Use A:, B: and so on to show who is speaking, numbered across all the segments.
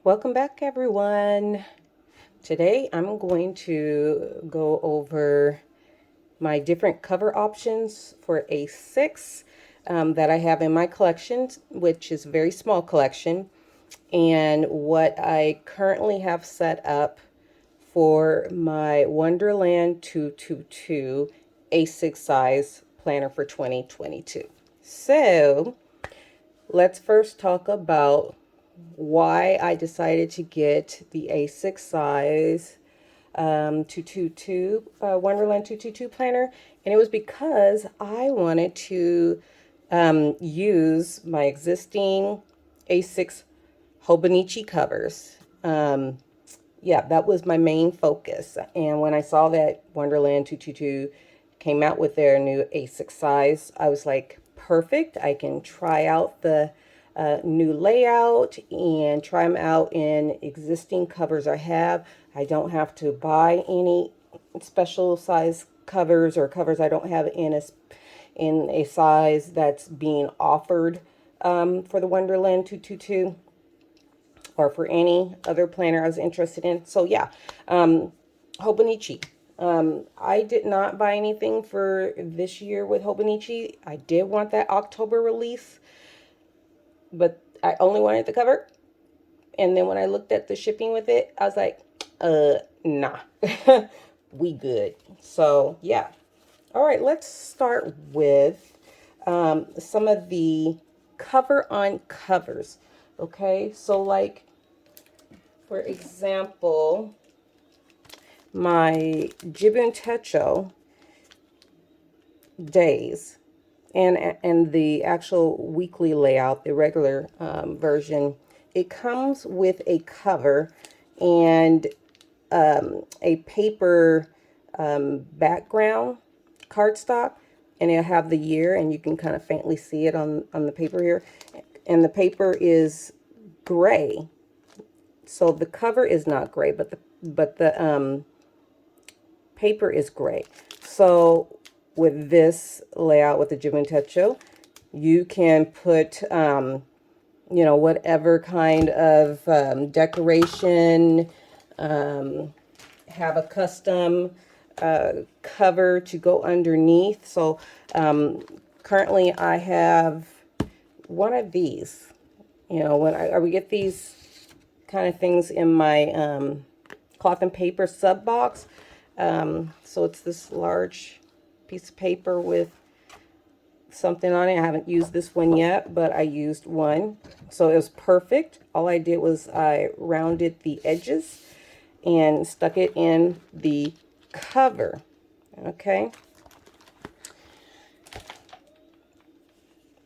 A: Welcome back, everyone. Today I'm going to go over my different cover options for A6 that I have in my collection, which is a very small collection, and what I currently have set up for my Wonderland 222 A6 size planner for 2022. So let's first talk about why I decided to get the A6 size 222 Wonderland 222 planner, and it was because I wanted to use my existing A6 Hobonichi covers. Yeah, that was my main focus. And when I saw that Wonderland 222 came out with their new A6 size, I was like, perfect. I can try out the new layout and try them out in existing covers I have. I don't have to buy any special size covers or covers I don't have in a size that's being offered for the Wonderland 222 or for any other planner I was interested in. So yeah, Hobonichi. I did not buy anything for this year with Hobonichi. I did want that October release, but I only wanted the cover. And then when I looked at the shipping with it, I was like, nah, we good. So yeah. All right, let's start with some of the cover on covers. Okay, so like, for example, my Jibun Techo days and the actual weekly layout, the regular version, it comes with a cover and a paper background cardstock, and it'll have the year, and you can kind of faintly see it on the paper here. And the paper is gray, so the cover is not gray, but the paper is gray. So with this layout with the Jibun Techo, you can put whatever kind of decoration, have a custom cover to go underneath. So currently I have one of these. When I would get these kind of things in my cloth and paper sub box. So it's this large piece of paper with something on it. I haven't used this one yet, but I used one. So it was perfect. All I did was I rounded the edges and stuck it in the cover. Okay.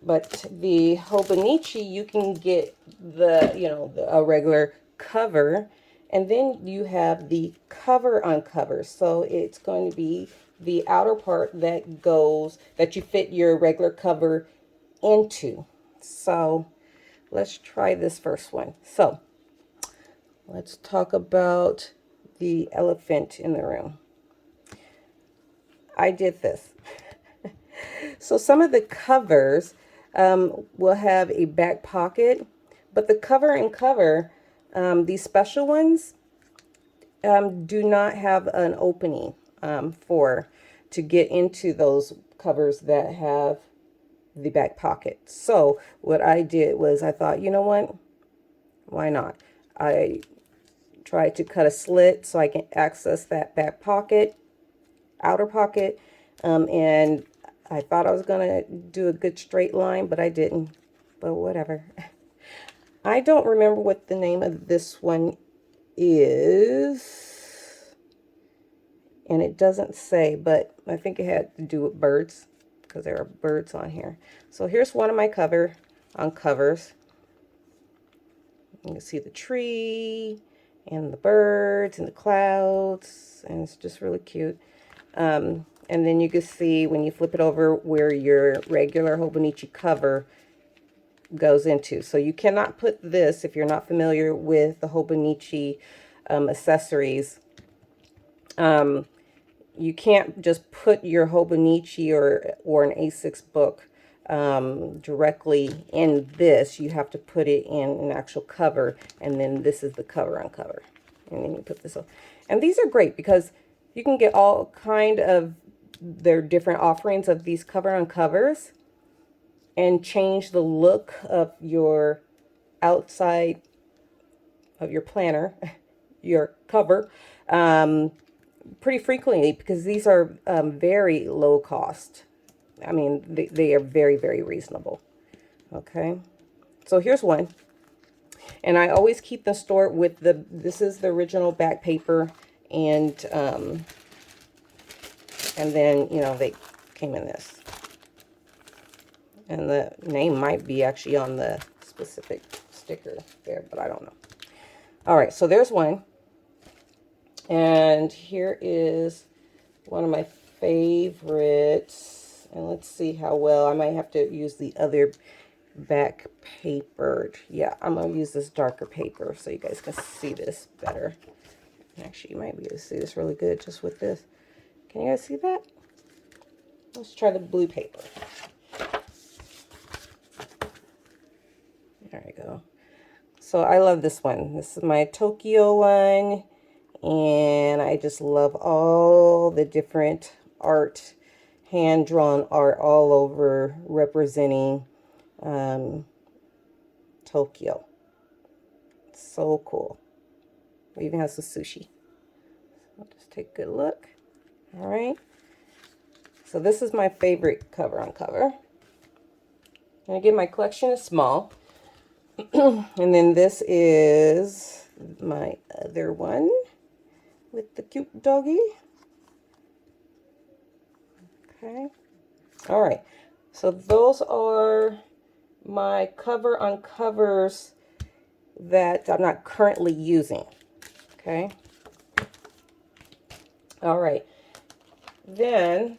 A: But the Hobonichi, you can get a regular cover, and then you have the cover on cover. So it's going to be the outer part that you fit your regular cover into. So let's try this first one. So let's talk about the elephant in the room. I did this. So some of the covers will have a back pocket, but the cover and cover, these special ones, do not have an opening to get into those covers that have the back pocket. So what I did was I thought, you know what? Why not? I tried to cut a slit so I can access that back pocket, outer pocket, and I thought I was going to do a good straight line, but I didn't. But whatever. I don't remember what the name of this one is. And it doesn't say, but I think it had to do with birds because there are birds on here. So here's one of my covers. You can see the tree and the birds and the clouds, and it's just really cute. And then you can see when you flip it over where your regular Hobonichi cover goes into. So you cannot put this, if you're not familiar with the Hobonichi accessories, you can't just put your Hobonichi or an A6 book directly in this. You have to put it in an actual cover, and then this is the cover on cover. And then you put this on. And these are great because you can get all kind of their different offerings of these cover on covers and change the look of your outside of your planner, your cover, pretty frequently, because these are very low cost. I mean, they are very, very reasonable. Okay, so here's one. And I always keep the store with this is the original back paper, and then, you know, they came in this. And the name might be actually on the specific sticker there, but I don't know. All right, so there's one. And here is one of my favorites. And let's see how well. I might have to use the other back paper. Yeah, I'm going to use this darker paper so you guys can see this better. Actually, you might be able to see this really good just with this. Can you guys see that? Let's try the blue paper. There we go. So I love this one. This is my Tokyo one. And I just love all the different art, hand-drawn art all over representing Tokyo. So cool. It even has the sushi. I'll just take a good look. All right. So this is my favorite cover on cover. And again, my collection is small. And then this is my other one with the cute doggy. Okay. All right. So those are my cover on covers that I'm not currently using. Okay. All right. Then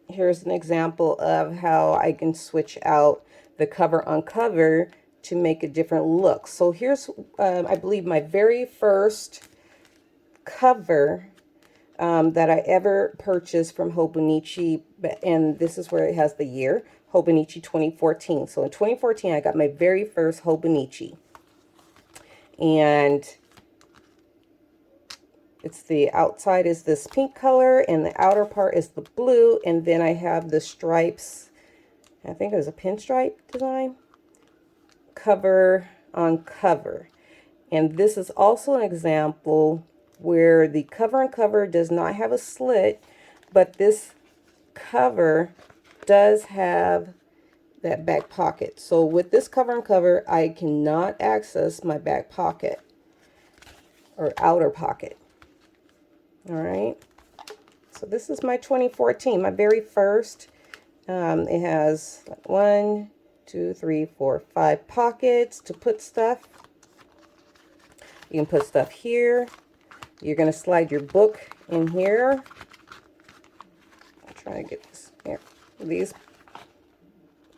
A: here's an example of how I can switch out the cover on cover to make a different look. So here's, I believe, my very first cover that I ever purchased from Hobonichi, and this is where it has the year, Hobonichi 2014. So in 2014, I got my very first Hobonichi. And it's the outside is this pink color, and the outer part is the blue, and then I have the stripes. I think it was a pinstripe design. Cover on cover. And this is also an example where the cover on cover does not have a slit, but this cover does have that back pocket. So with this cover on cover, I cannot access my back pocket or outer pocket. All right. So this is my 2014, my very first. It has like 1, 2, 3, 4, 5 pockets to put stuff. You can put stuff here. You're going to slide your book in here. I'm trying to get this here. These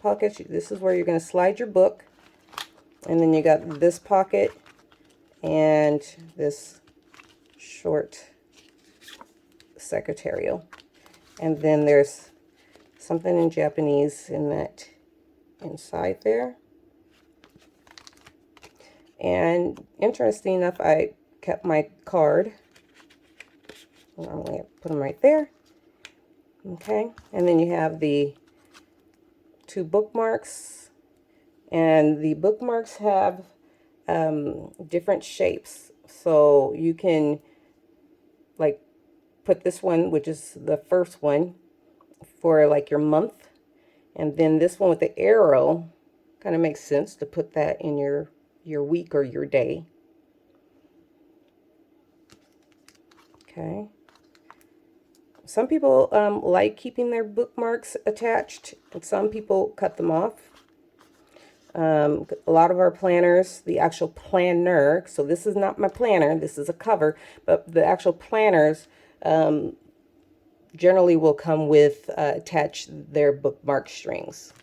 A: pockets, this is where you're going to slide your book. And then you got this pocket and this short secretarial. And then there's something in Japanese in that inside there. And interesting enough, I kept my card. I'm going to put them right there. Okay. And then you have the 2 bookmarks. And the bookmarks have different shapes. So you can like put this one, which is the first one, for like your month. And then this one with the arrow kind of makes sense to put that in your week or your day. Okay. Some people like keeping their bookmarks attached, and some people cut them off. A lot of our planners, the actual planner, so this is not my planner, this is a cover, but the actual planners generally will come with attach their bookmark strings.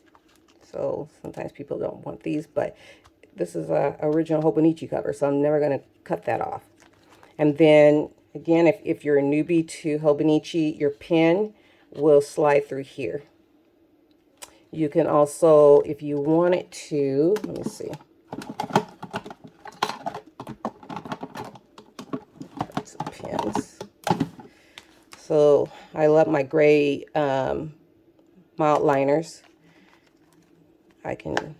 A: So sometimes people don't want these, but this is a original Hobonichi cover, so I'm never going to cut that off. And then again, if you're a newbie to Hobonichi, your pen will slide through here. You can also, if you wanted to, let me see. Some pins. So I love my gray mild liners. I can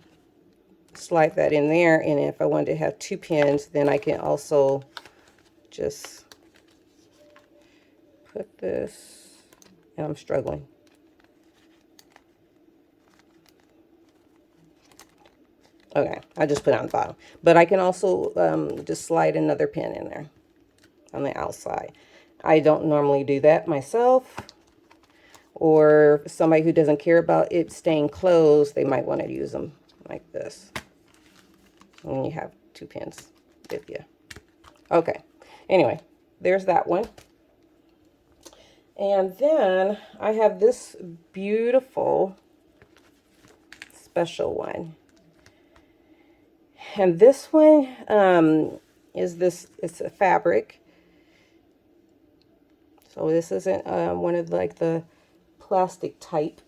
A: slide that in there, and if I wanted to have 2 pins, then I can also just put this, and I'm struggling. Okay, I just put it on the bottom. But I can also just slide another pin in there on the outside. I don't normally do that myself. Or somebody who doesn't care about it staying closed, they might want to use them like this. And you have 2 pins with you. Okay, anyway, there's that one. And then I have this beautiful special one. And this one it's a fabric. So this isn't one of like the plastic type,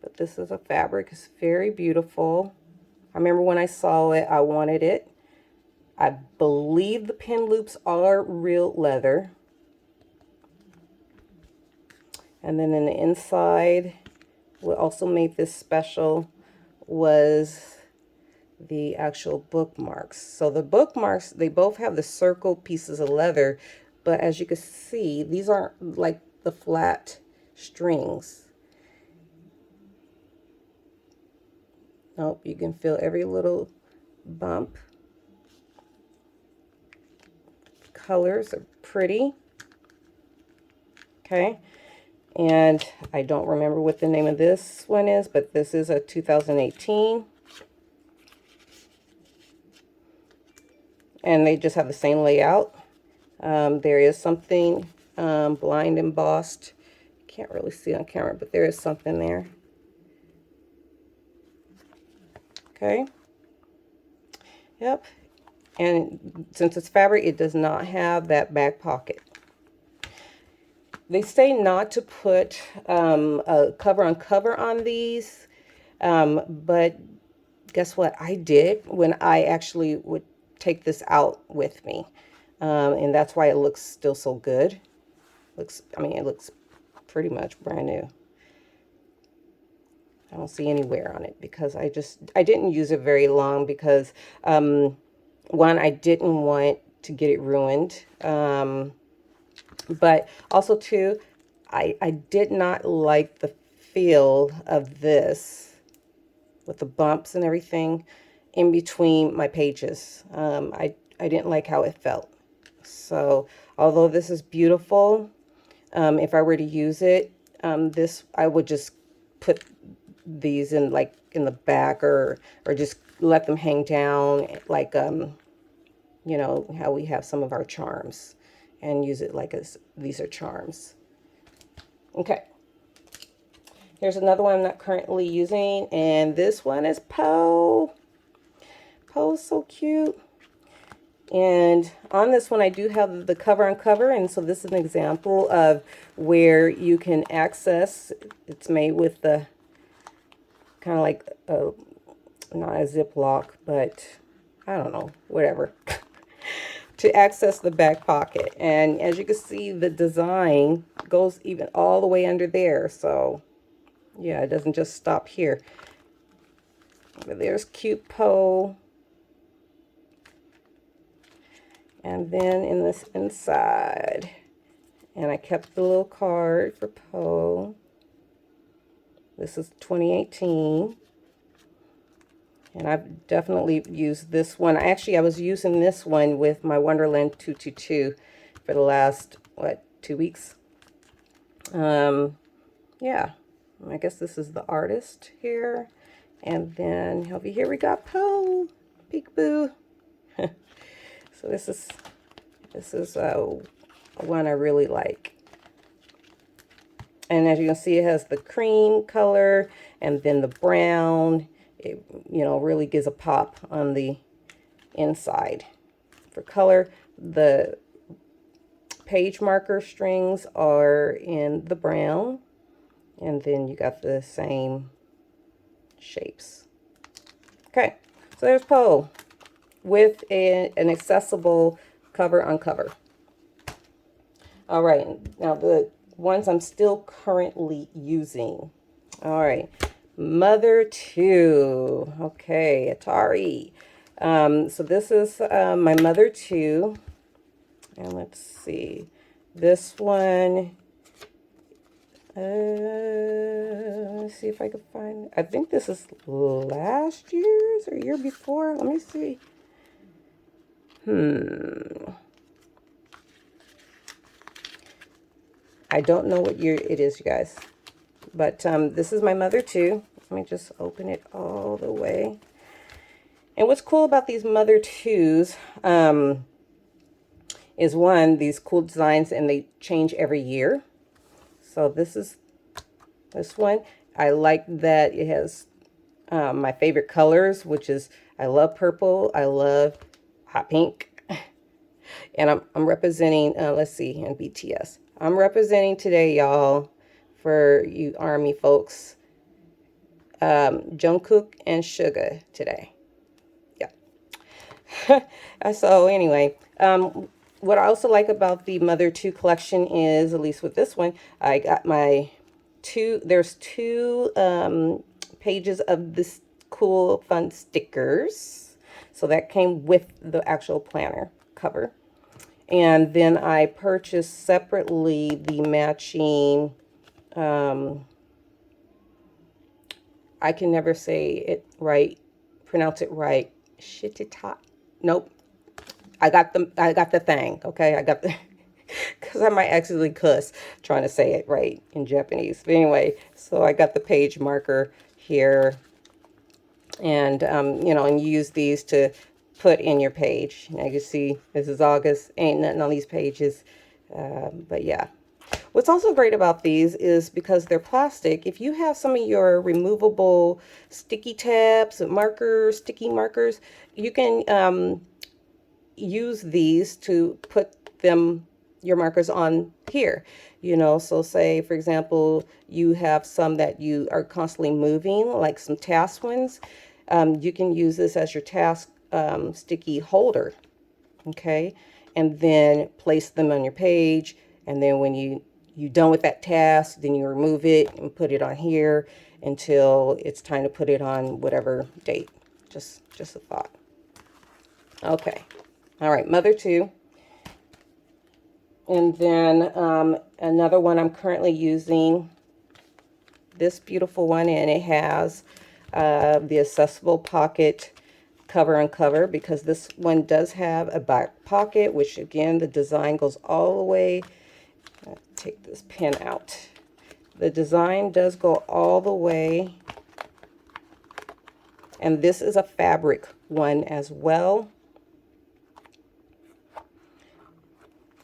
A: but this is a fabric. It's very beautiful. I remember when I saw it, I wanted it. I believe the pin loops are real leather. And then in the inside, what also made this special was the actual bookmarks. So the bookmarks, they both have the circle pieces of leather, but as you can see, these aren't like the flat strings. Nope, you can feel every little bump. Colors are pretty. Okay, and I don't remember what the name of this one is, but this is a 2018. And they just have the same layout. There is something blind embossed. Can't really see on camera, but there is something there. Okay. Yep. And since it's fabric, it does not have that back pocket. They say not to put a cover on these, but guess what? I did when I actually would take this out with me, and that's why it looks still so good. It looks pretty much brand new. I don't see any wear on it because I didn't use it very long because one, I didn't want to get it ruined, but also two, I did not like the feel of this with the bumps and everything in between my pages. I didn't like how it felt. So although this is beautiful, if I were to use it, I would just put these in like in the back or just let them hang down like you know how we have some of our charms and use it like as these are charms. Okay, here's another one I'm not currently using, and this one is Poe. Poe's so cute. And on this one, I do have the cover on cover, and so this is an example of where you can access. It's made with the kind of like not a zip lock, but I don't know, whatever, to access the back pocket. And as you can see, the design goes even all the way under there. So yeah, it doesn't just stop here. But there's cute Poe. And then in this inside, and I kept the little card for Poe. This is 2018. And I've definitely used this one. I was using this one with my Wonderland222 for the last, 2 weeks? Yeah. I guess this is the artist here. And then over here we got Poe. Peekaboo. So this is one I really like. And as you can see, it has the cream color and then the brown. It, really gives a pop on the inside. For color, the page marker strings are in the brown. And then you got the same shapes. Okay, so there's Poe with an accessible cover on cover. All right, now the ones I'm still currently using. All right, Mother 2. Okay, Atari. So this is my Mother 2. And let's see. This one, let's see if I can find, I think this is last year's or year before. Let me see. I don't know what year it is, you guys. But this is my Mother 2. Let me just open it all the way. And what's cool about these Mother 2s is one, these cool designs, and they change every year. So this is this one. I like that it has my favorite colors, which is, I love purple, I love hot pink. And I'm representing, let's see, in BTS. I'm representing today, y'all, for you ARMY folks, Jungkook and Suga today. Yeah. So anyway, what I also like about the Mother 2 collection is, at least with this one, I got my there's two pages of this cool, fun stickers. So that came with the actual planner cover. And then I purchased separately the matching, I can never say it right, pronounce it right. Shitita. Nope. I got the thing, okay? I got the, because I might actually cuss trying to say it right in Japanese. But anyway, so I got the page marker here. And, you know, and use these to put in your page. Now you can see this is August. Ain't nothing on these pages. But yeah. What's also great about these is because they're plastic, if you have some of your removable sticky tabs, markers, sticky markers, you can use these to put your markers on here. You know, so say, for example, you have some that you are constantly moving, like some task ones. You can use this as your task sticky holder, okay? And then place them on your page. And then when you're done with that task, then you remove it and put it on here until it's time to put it on whatever date. Just a thought. Okay. All right, Mother 2. And then another one I'm currently using, this beautiful one, and it has the accessible pocket cover on cover, because this one does have a back pocket, which again, the design goes all the way. I'll take this pin out. The design does go all the way. And this is a fabric one as well.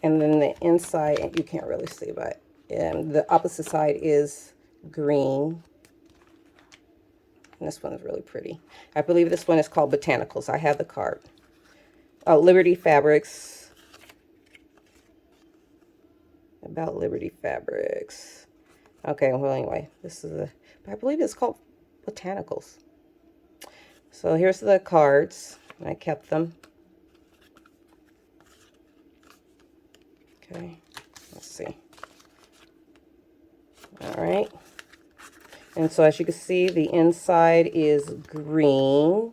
A: And then the inside, you can't really see, but the opposite side is green. And this one is really pretty. I believe this one is called Botanicals. I have the card. Oh, Liberty Fabrics. About Liberty Fabrics. Okay, well, anyway, this is I believe it's called Botanicals. So here's the cards. I kept them. Okay, let's see. All right. And so as you can see, the inside is green,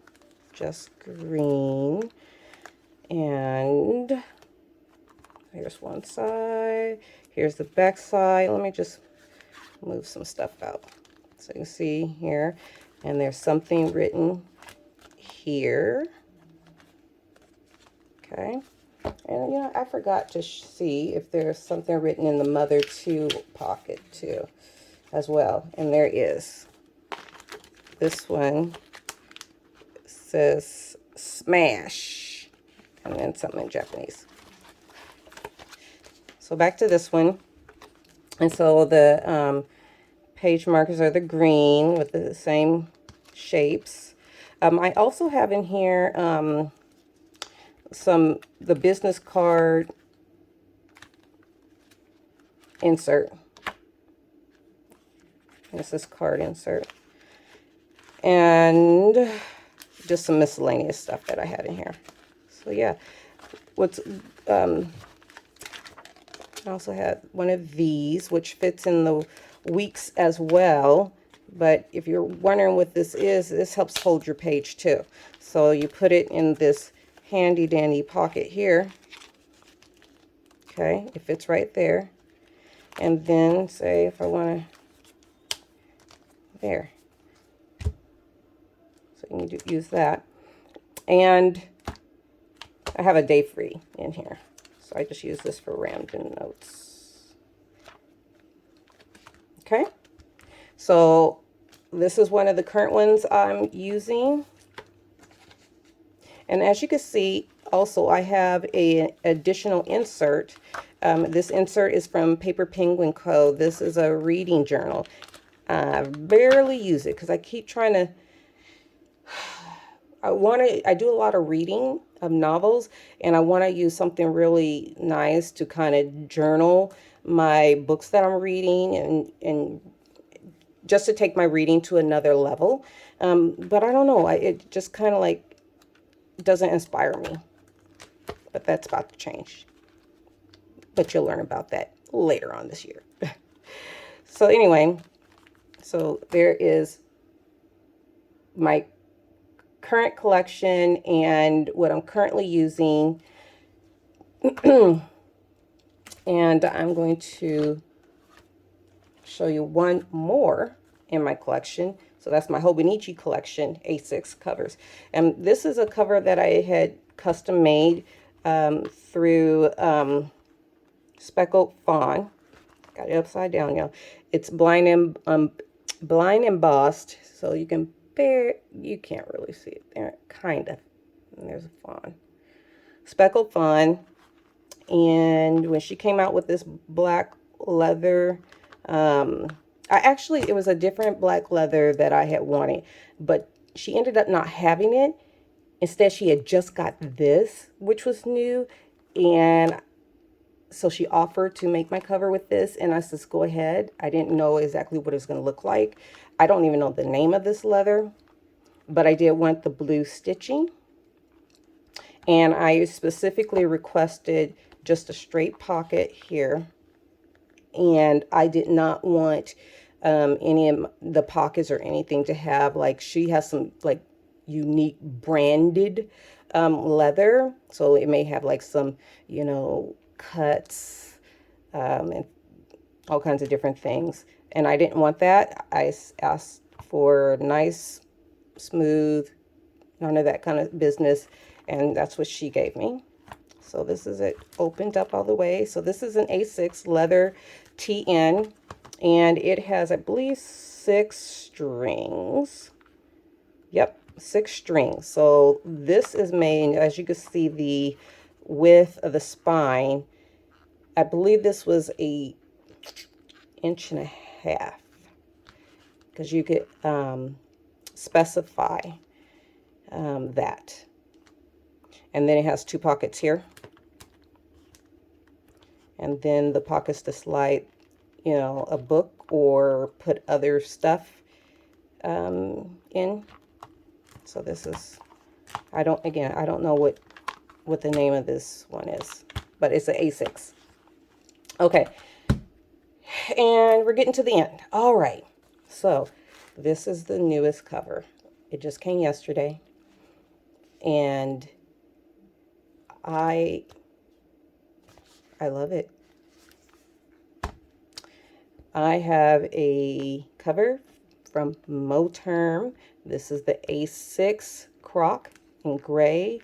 A: just green. And here's one side. Here's the back side. Let me just move some stuff out so you can see here. And there's something written here. Okay. And, you know, I forgot to see if there's something written in the Mother 2 pocket, too, as well. And there is. This one says smash. And then something in Japanese. So back to this one. And so the page markers are the green with the same shapes. I also have in here the business card insert. It's this card insert. And just some miscellaneous stuff that I had in here. So yeah, I also had one of these, which fits in the weeks as well. But if you're wondering what this helps hold your page too. So you put it in this handy dandy pocket here. Okay, it fits right there. And then say if I want to, there. So you need to use that. And I have a day free in here. So I just use this for random notes. Okay. So this is one of the current ones I'm using. And as you can see, also I have an additional insert. This insert is from Paper Penguin Co. This is a reading journal. I barely use it because I keep trying to, I do a lot of reading of novels, and I want to use something really nice to kind of journal my books that I'm reading and just to take my reading to another level. But I don't know, it just kind of like doesn't inspire me. But that's about to change. But you'll learn about that later on this year. So anyway, so there is my current collection and what I'm currently using. And I'm going to show you one more in my collection. So that's my Hobonichi collection, A6 covers. And this is a cover that I had custom made through Speckled Fawn. Got it upside down, y'all. It's blind embossed, so you can't really see it there, kind of. And there's a fawn. Speckled Fawn. And when she came out with this black leather, it was a different black leather that I had wanted, but she ended up not having it. Instead, she had just got this, which was new, and so she offered to make my cover with this, and I said, go ahead. I didn't know exactly what it was going to look like. I don't even know the name of this leather, but I did want the blue stitching, and I specifically requested just a straight pocket here, and I did not want any of the pockets or anything to have, like, she has some like unique branded leather, so it may have like some, you know, cuts and all kinds of different things, and I didn't want that. I asked for nice, smooth, none of that kind of business, and that's what she gave me. So this is it opened up all the way. So this is an A6 leather TN, and it has, I believe, 6 strings. Yep, 6 strings. So this is made, as you can see, the width of the spine. I believe this was a 1.5 inches, because you could specify that. And then it has 2 pockets here. And then the pockets to slide, you know, a book or put other stuff in. So this is, I don't know what the name of this one is, but it's an A6. Okay. And we're getting to the end. All right. So this is the newest cover. It just came yesterday. And I love it. I have a cover from Moterm. This is the A6 Croc in gray.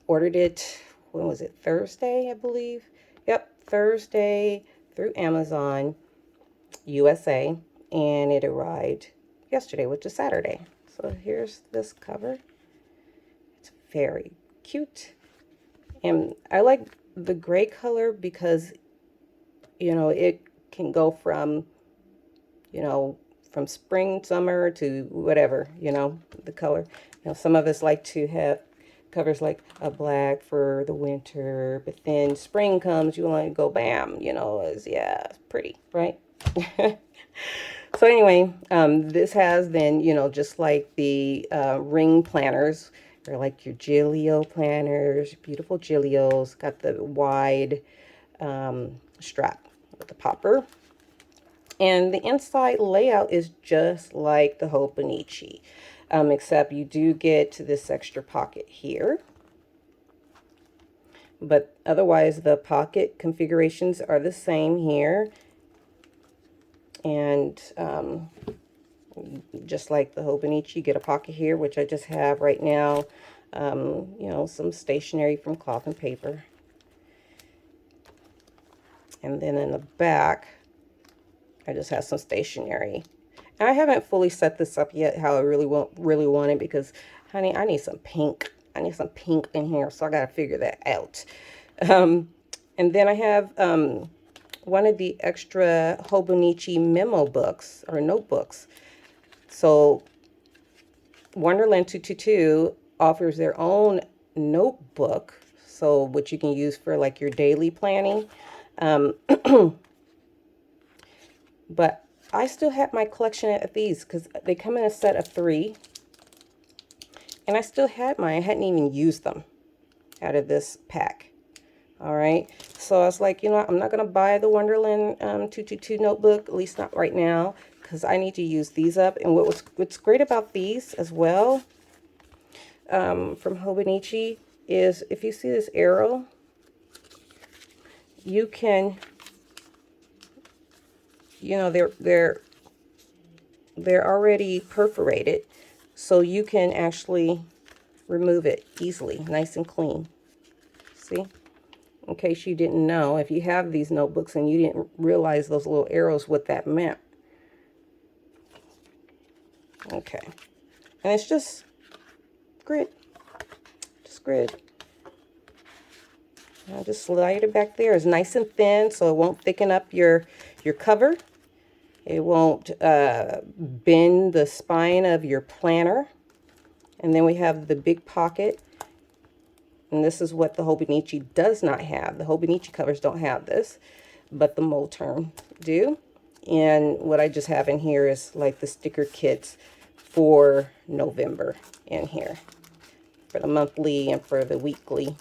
A: Ordered it, when was it? Thursday, I believe. Yep, Thursday through Amazon USA. And it arrived yesterday, which is Saturday. So here's this cover. It's very cute. And I like the gray color because, you know, it can go from, you know, from spring, summer to whatever, you know, the color. You know, some of us like to have covers like a black for the winter, but then spring comes, you want to go bam, you know, it's pretty, right? So anyway, this has then, you know, just like the ring planners, or like your Gilio planners, beautiful Gilios, got the wide strap with the popper. And the inside layout is just like the Hobonichi, except you do get this extra pocket here. But otherwise, the pocket configurations are the same here. And just like the Hobonichi, you get a pocket here, which I just have right now. You know, some stationery from cloth and paper. And then in the back, I just have some stationery. And I haven't fully set this up yet how I really want it, because, honey, I need some pink. I need some pink in here, so I got to figure that out. And then I have one of the extra Hobonichi memo books or notebooks. So Wonderland222 offers their own notebook, so which you can use for like your daily planning. But I still have my collection of these because they come in a set of 3. And I still had mine. I hadn't even used them out of this pack. All right. So I was like, you know what? I'm not going to buy the Wonderland 222 notebook, at least not right now, because I need to use these up. And what's great about these as well from Hobonichi is if you see this arrow, you can, you know, they're already perforated, so you can actually remove it easily, nice and clean. See? In case you didn't know, if you have these notebooks and you didn't realize those little arrows, what that meant. Okay. And it's just grid. Just grid. I'll just slide it back there. It's nice and thin, so it won't thicken up your cover. It won't bend the spine of your planner. And then we have the big pocket. And this is what the Hobonichi does not have. The Hobonichi covers don't have this, but the Moterm do. And what I just have in here is like the sticker kits for November in here, for the monthly and for the weekly.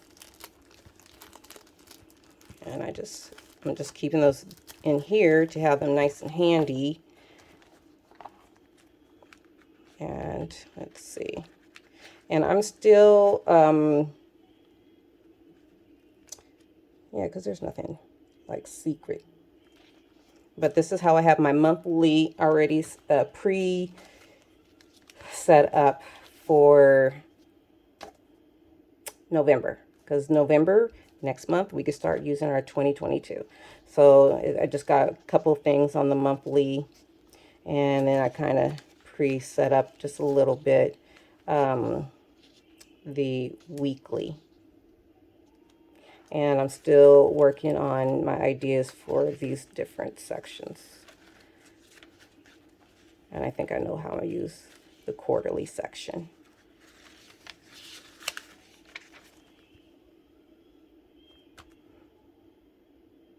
A: And I'm just keeping those in here to have them nice and handy. And let's see. And I'm still, yeah, because there's nothing like secret. But this is how I have my monthly already pre-set up for November. Because November, next month, we can start using our 2022. So I just got a couple of things on the monthly. And then I kind of pre-set up just a little bit the weekly. And I'm still working on my ideas for these different sections. And I think I know how to use the quarterly section.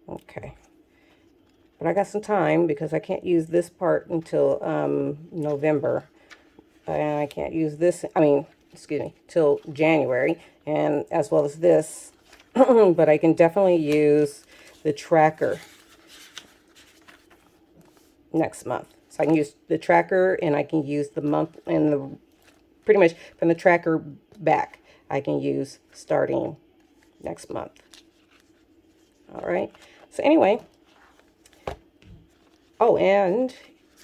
A: Okay. But I got some time because I can't use this part until November. And I can't use this, excuse me, till January. And as well as this. But I can definitely use the tracker next month. So I can use the tracker and I can use the month and the pretty much from the tracker back. I can use starting next month. All right. So anyway. Oh, and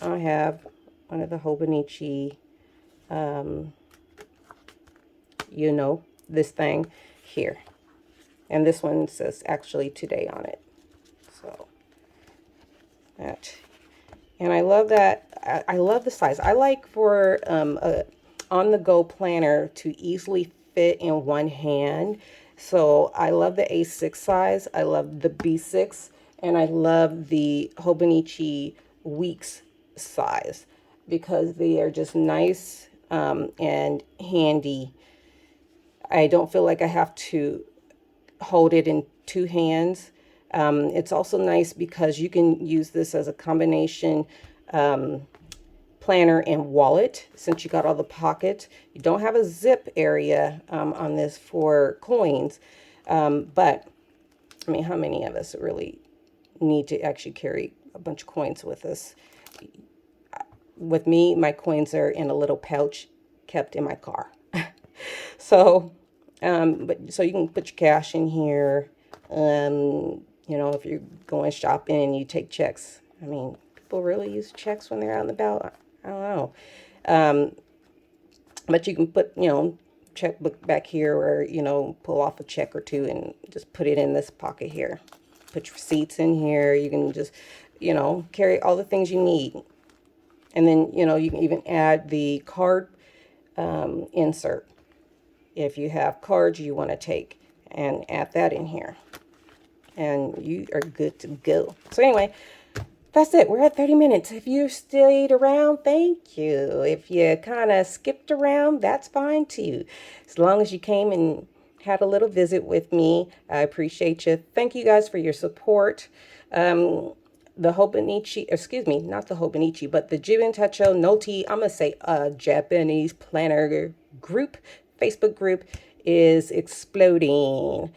A: I have one of the Hobonichi, you know, this thing here. And this one says actually today on it. So that, and I love that. I love the size. I like for a on-the-go planner to easily fit in one hand. So I love the A6 size. I love the B6. And I love the Hobonichi Weeks size because they are just nice and handy. I don't feel like I have to hold it in 2 hands. It's also nice because you can use this as a combination planner and wallet, since you got all the pockets. You don't have a zip area on this for coins, but I mean, how many of us really need to actually carry a bunch of coins with us? With me, my coins are in a little pouch kept in my car. So, so you can put your cash in here. You know, if you're going shopping and you take checks. I mean, people really use checks when they're out and about. I don't know. But you can put, you know, checkbook back here, or, you know, pull off a check or two and just put it in this pocket here. Put your receipts in here. You can just, you know, carry all the things you need. And then, you know, you can even add the card insert. If you have cards you want to take, and add that in here. And you are good to go. So anyway, that's it. We're at 30 minutes. If you stayed around, thank you. If you kind of skipped around, that's fine too. As long as you came and had a little visit with me, I appreciate you. Thank you guys for your support. The Hobonichi, excuse me, not the Hobonichi, but the Jibin Tacho Noti, I'm going to say Japanese planner group, Facebook group is exploding.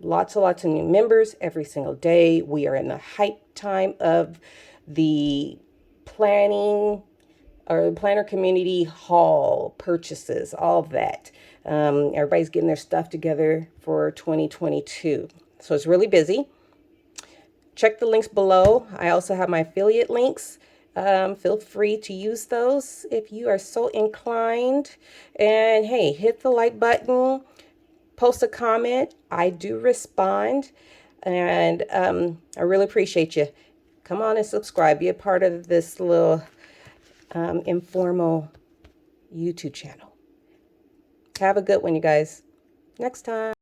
A: Lots and lots of new members every single day. We are in the hype time of the planning or the planner community haul purchases, all of that. Everybody's getting their stuff together for 2022. So it's really busy. Check the links below. I also have my affiliate links. Feel free to use those if you are so inclined. And hey, hit the like button, post a comment. I do respond. And I really appreciate you. Come on and subscribe. Be a part of this little informal YouTube channel. Have a good one, you guys. Next time.